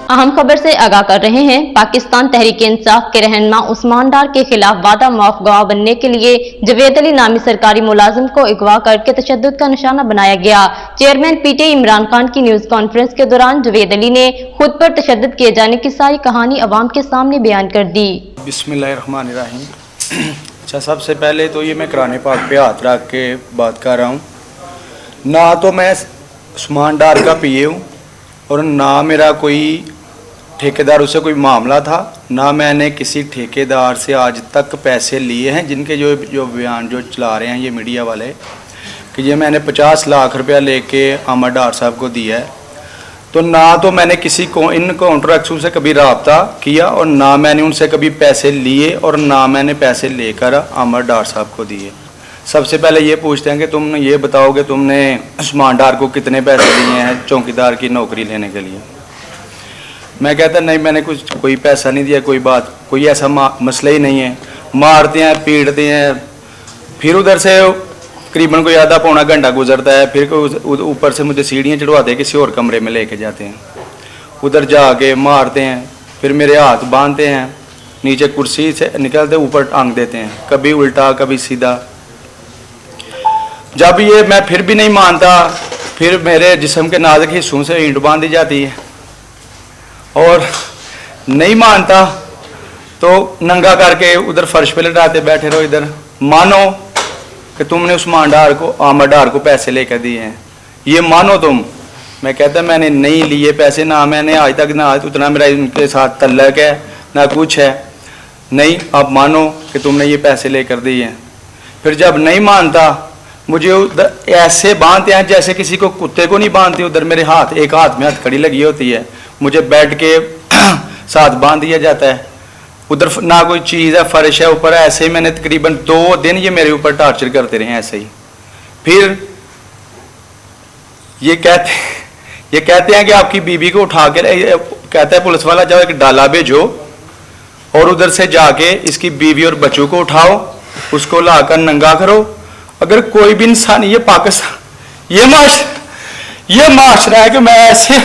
अहम खबर से आगाह कर रहे हैं। पाकिस्तान तहरीक-ए-इंसाफ के रहनुमा उस्मान डार के खिलाफ वादा माफ गवाह बनने के लिए जवेद अली नामी सरकारी मुलाजिम को अगवा करके तशद्दुद का निशाना बनाया गया। चेयरमैन पीटीआई इमरान खान की न्यूज कॉन्फ्रेंस के दौरान जवेद अली ने खुद पर तशद्दुद किए जाने की सारी कहानी अवाम के सामने बयान कर दी। बिस्मिल्लाहिर्रहमानिर्रहीम। अच्छा, सबसे पहले तो ये मैं कुरान पाक पे हाथ रख के बात कर रहा हूँ। ना तो मैं उस्मान डार का पीए हूँ और ना मेरा कोई ठेकेदार उससे कोई मामला था, ना मैंने किसी ठेकेदार से आज तक पैसे लिए हैं। जिनके जो बयान जो चला रहे हैं ये मीडिया वाले कि ये मैंने 50 लाख रुपया लेके अहमद डार साहब को दिया है, तो ना तो मैंने किसी को इन कॉन्ट्रैक्ट्स से कभी रब्ता किया और ना मैंने उनसे कभी पैसे लिए और ना मैंने पैसे लेकर अहमद डार साहब को दिए। सबसे पहले ये पूछते हैं कि तुम ये बताओगे तुमने उस्मान डार को कितने पैसे दिए हैं चौकीदार की नौकरी लेने के लिए। मैं कहता नहीं, मैंने कोई पैसा नहीं दिया, कोई ऐसा मसला ही नहीं है। मारते हैं, पीटते हैं, फिर उधर से करीबन कोई आधा पौना घंटा गुजरता है, फिर ऊपर से मुझे सीढ़ियाँ चढ़वाते हैं, किसी और कमरे में लेके जाते हैं, उधर जाके मारते हैं, फिर मेरे हाथ बांधते हैं, नीचे कुर्सी से निकलते ऊपर टांग देते हैं, कभी उल्टा कभी सीधा। जब ये मैं फिर भी नहीं मानता, फिर मेरे जिस्म के नाजुक हिस्सों से ईंट बांध दी जाती है और नहीं मानता तो नंगा करके उधर फर्श पे लटाते बैठे रहो। इधर मानो कि तुमने उस्मान डार को अहमद डार को पैसे लेकर दिए हैं, ये मानो तुम। मैं कहता मैंने नहीं लिए पैसे, ना मैंने आज तक ना उतना मेरा उनके साथ तल्लक है ना कुछ है। नहीं, आप मानो कि तुमने ये पैसे लेकर दिए हैं। फिर जब नहीं मानता मुझे ऐसे बांधते हैं जैसे किसी को कुत्ते को नहीं बांधते। उधर मेरे एक हाथ में हथकड़ी लगी होती है, मुझे बेड के साथ बांध दिया जाता है। उधर ना कोई चीज़ है, फर्श है ऊपर, ऐसे ही मैंने तकरीबन 2 दिन ये मेरे ऊपर टॉर्चर करते रहे ऐसे ही। फिर ये कहते हैं कि आपकी बीबी को उठा के, कहता है पुलिस वाला, जाओ एक डाला भेजो और उधर से जाके इसकी बीवी और बच्चों को उठाओ, उसको लाकर नंगा करो। अगर कोई भी इंसान, ये पाकिस्तान ये माशरा है कि मैं ऐसे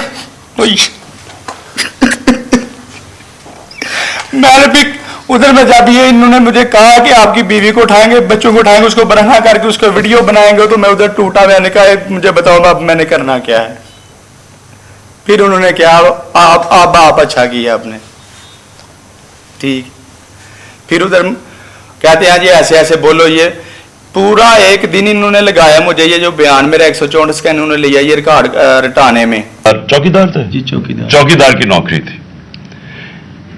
मैंने भी उधर में जब ये इन्होंने मुझे कहा कि आपकी बीवी को उठाएंगे, बच्चों को उठाएंगे, उसको बरहना करके उसको वीडियो बनाएंगे, तो मैं उधर टूटा। मैंने कहा मुझे बताओ अब मैंने करना क्या है। फिर उन्होंने क्या, आप अच्छा किया आपने, ठीक। फिर उधर कहते हैं जी ऐसे ऐसे बोलो। ये पूरा एक दिन इन्होंने लगाया मुझे, ये जो बयान मेरा 164 स्कैन इन्होंने लिया ये रिकॉर्ड रटाने में। चौकीदार थे जी, चौकीदार की नौकरी थी।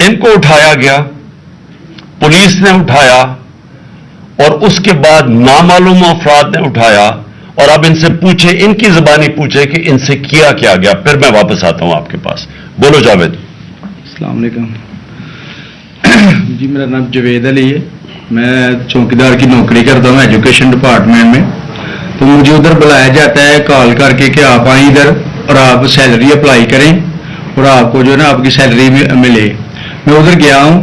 इनको उठाया गया, पुलिस ने उठाया और उसके बाद नामालूम अफराद ने उठाया और अब इनसे पूछे, इनकी जुबानी पूछे कि इनसे किया क्या गया। फिर मैं वापस आता हूं आपके पास। बोलो जावेद। अस्सलाम वालेकुम जी, मेरा नाम जवेद अली है, मैं चौकीदार की नौकरी करता हूँ एजुकेशन डिपार्टमेंट में। तो मुझे उधर बुलाया जाता है कॉल करके कि आप आए इधर और आप सैलरी अप्लाई करें और आपको जो है ना आपकी सैलरी मिले। मैं उधर गया हूँ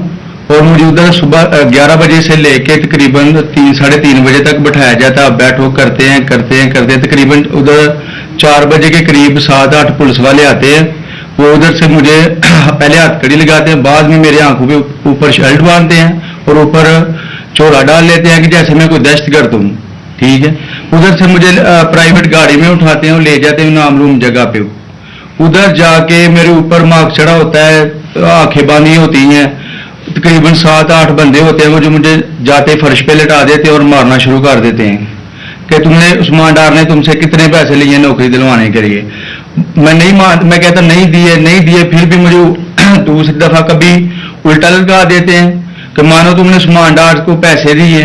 और मुझे उधर सुबह 11 बजे से लेके तकरीबन 3-3:30 बजे तक बिठाया जाता है। बैठो करते हैं तकरीबन उधर 4 बजे के करीब 7-8 पुलिस वाले आते हैं। वो उधर से मुझे पहले हथकड़ी लगाते हैं, बाद में मेरे आंखों पे ऊपर शर्ट बांधते हैं और ऊपर चोला डाल लेते हैं कि जैसे मैं कोई दहशतगर्द हूँ, ठीक है। उधर से मुझे प्राइवेट गाड़ी में उठाते हैं और ले जाते हैं नामलूम जगह पे। उधर जाके मेरे ऊपर मार्क चढ़ा होता है, आंखें बांधी होती हैं, तकरीबन 7-8 बंदे होते हैं वो जो मुझे जाते फर्श पे लटा देते हैं और मारना शुरू कर देते हैं कि तुमने उस्मान डार ने तुमसे कितने पैसे लिए नौकरी दिलवाने के लिए। मैं कहता नहीं दिए। फिर भी मुझे दूसरी दफा कभी उल्टा लटका देते हैं कि मानो तुमने उस्मान डार को पैसे दिए,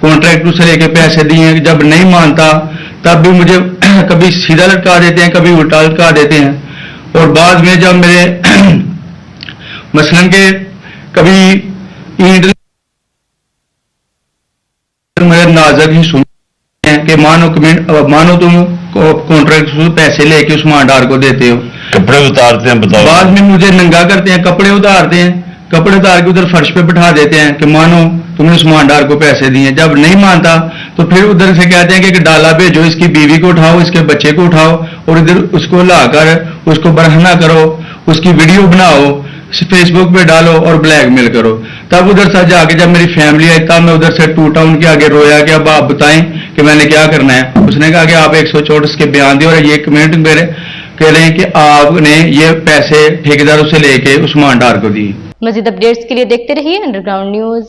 कॉन्ट्रैक्ट से लेके पैसे दिए। जब नहीं मानता तब भी मुझे कभी सीधा लटका देते हैं, कभी उल्टा लटका देते हैं। और बाद में जब मेरे मसलन के कभी ईंट मेरे नाजुक ही सुनते हैं कि मानो तुम कॉन्ट्रैक्ट से पैसे लेके उस्मान डार को देते हो, कपड़े उतारते हैं, बताओ। बाद में मुझे नंगा करते हैं, कपड़े उतारते हैं, कपड़े उतार के उधर फर्श पे बिठा देते हैं कि मानो तुमने उस्मान डार को पैसे दिए। जब नहीं मानता तो फिर उधर से कहते हैं कि डाला भेजो, इसकी बीवी को उठाओ, इसके बच्चे को उठाओ और इधर उसको लाकर उसको बरहना करो उसकी वीडियो बनाओ, फेसबुक पे डालो और ब्लैकमेल करो। तब उधर से जाके जब मेरी फैमिली आई तब मैं उधर से टूटा, उनके आगे रोया कि अब आप बताएं कि मैंने क्या करना है। उसने कहा कि आप 164 के बयान दिए और ये कमेंट मेरे कह रहे हैं कि आपने ये पैसे ठेकेदारों से लेके उस्मान डार को दिए। मजीद अपडेट्स के लिए देखते रहिए अंडरग्राउंड न्यूज।